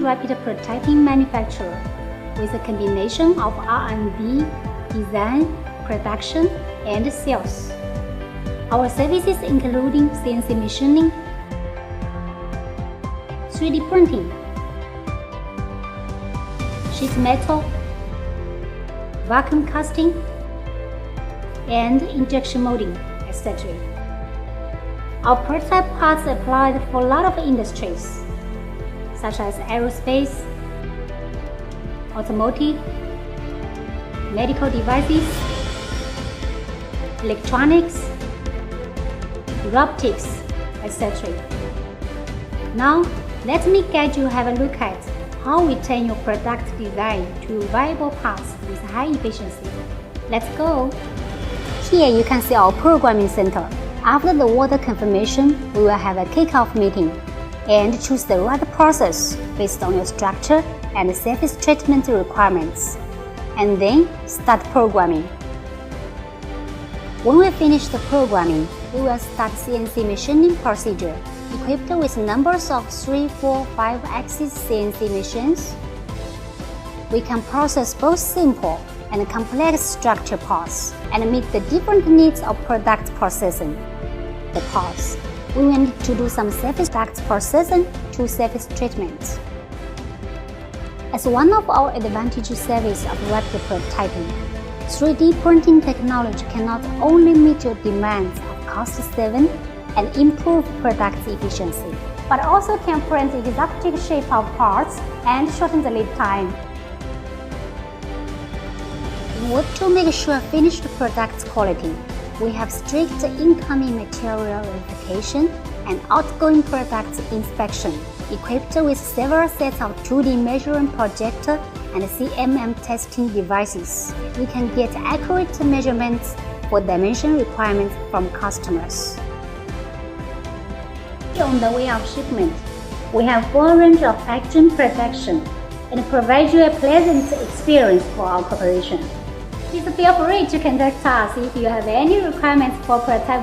and rapid prototyping manufacturer with a combination of R&D, design, production, and sales. Our services including CNC machining, 3D printing, sheet metal, vacuum casting, and injection molding, etc. Our prototype parts are applied for a lot of industries, such as aerospace, automotive, medical devices, electronics, robotics, etc. Now, let me guide you have a look at how we turn your product design to viable parts with high efficiency. Let's go! Here you can see our programming center. After the order confirmation, we will have a kick-off meeting and choose the right process based on your structure and surface treatment requirements, and then start programming. When we finish the programming, we will start CNC machining procedure. Equipped with numbers of 3, 4, 5-axis CNC machines, we can process both simple and complex structure parts and meet the different needs of product processing. The parts, we will need to do some surface duct processing to surface treatment. As one of our advantageous services of rapid prototyping, 3D printing technology can not only meet your demands of cost saving and improve product efficiency, but also can print exotic shape of parts and shorten the lead time. In order to make sure finished product quality, we have strict incoming material verification and outgoing product inspection, equipped with several sets of 2D measuring projector and CMM testing devices. We can get accurate measurements for dimension requirements from customers. On the way of shipment, we have full range of packaging protection and provide you a pleasant experience for our cooperation. Please feel free to contact us if you have any requirements for prototype